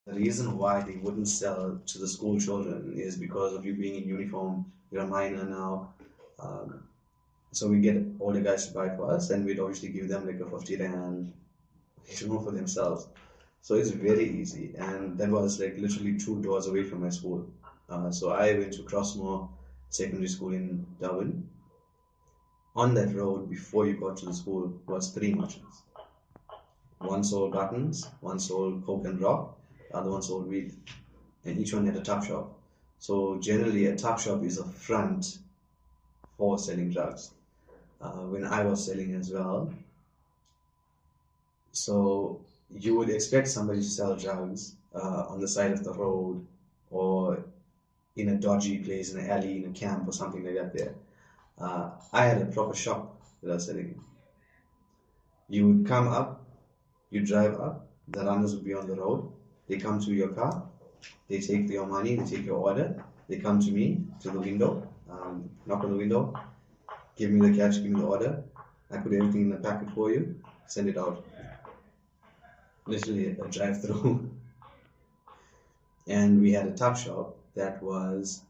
The reason why they wouldn't sell to the school children is because of you being in uniform. You're a minor now. Um, so we get all the guys to buy for us, and we'd obviously give them like a 50 rand, for themselves. So it's very easy, and that was like literally 2 doors away from my school. So I went to Crossmore Secondary School in Durban. On that road, before you got to the school, was three merchants. One sold buttons, one sold coke and rock, the other one sold weed, and each one had a tuck shop. So generally, a tuck shop is a front for selling drugs. When I was selling as well, so you would expect somebody to sell drugs on the side of the road or in a dodgy place, in an alley, in a camp, or something like that. There, I had a proper shop that I was selling in. You would come up, you drive up, the runners would be on the road. They come to your car, they take your money, they take your order, they come to me, to the window, knock on the window, give me the cash, give me the order. I put everything in the packet for you, send it out. Literally a drive through. And we had a tuck shop that was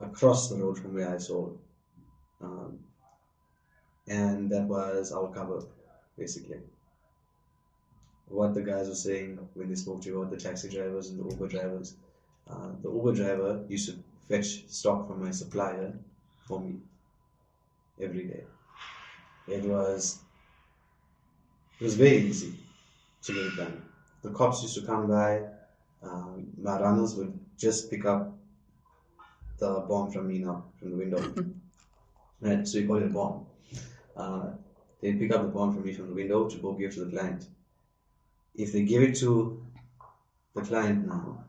across the road from where I sold. Um, and that was our cover, basically. What the guys were saying when they spoke to you about the taxi drivers and the Uber drivers. The Uber driver used to fetch stock from my supplier for me every day. It was it was very easy to get it done. The cops used to come by. My runners would just pick up the bomb from me now from the window. Right, so you call it a bomb. Uh, they pick up the bomb from me from the window to go give to the client. If they give it to the client now,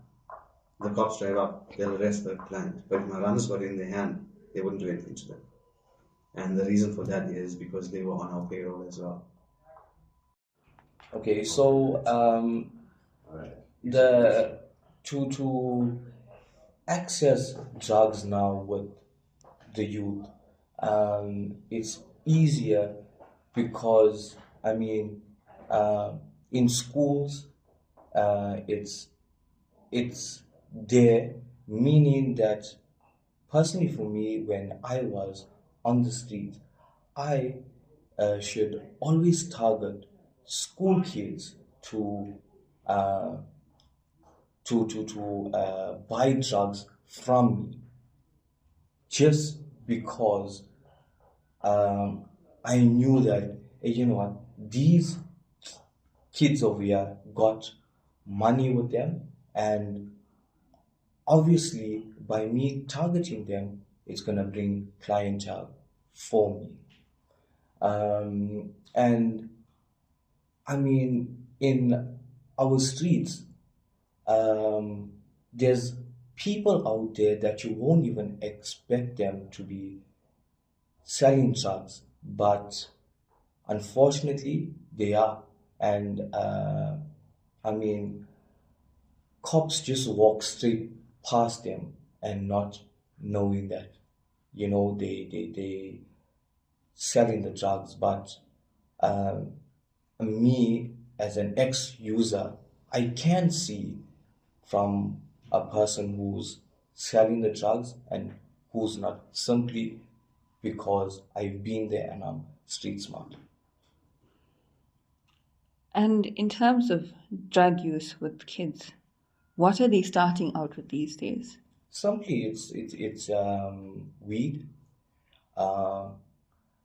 the cops drive up, they'll arrest the client. But if my runners got it in their hand, they wouldn't do anything to them. And the reason for that is because they were on our payroll as well. Okay, so the to access drugs now with the youth, it's easier because I mean, in schools, it's there, meaning that personally for me, when I was on the street, I should always target school kids to uh, buy drugs from me, just because I knew that you know what, these kids over here got money with them, and obviously by me targeting them, it's gonna bring clientele for me. And I mean, in our streets, um, there's people out there that you won't even expect them to be selling drugs, but unfortunately they are. And I mean, cops just walk straight past them and not knowing that, they selling the drugs. But um, me as an ex-user, I can see from a person who's selling the drugs and who's not, simply because I've been there and I'm street smart. And in terms of drug use with kids, what are they starting out with these days? Simply, it's weed. Uh,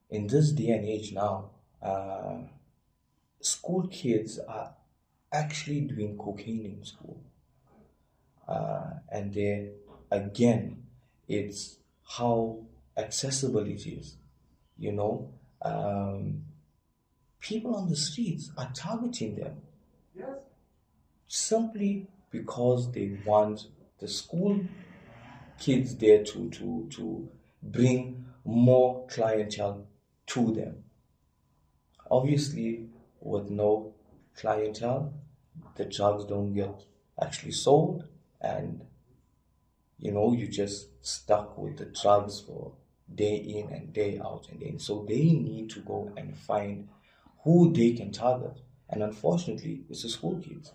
in this day and age now, school kids are actually doing cocaine in school. And there, again, it's how accessible it is. You know, um, people on the streets are targeting them simply because they want the school kids there to bring more clientele to them. Obviously, with no clientele, the drugs don't get actually sold, and you just stuck with the drugs for day in and day out and then. So they need to go and find who they can target, and unfortunately, it's the school kids.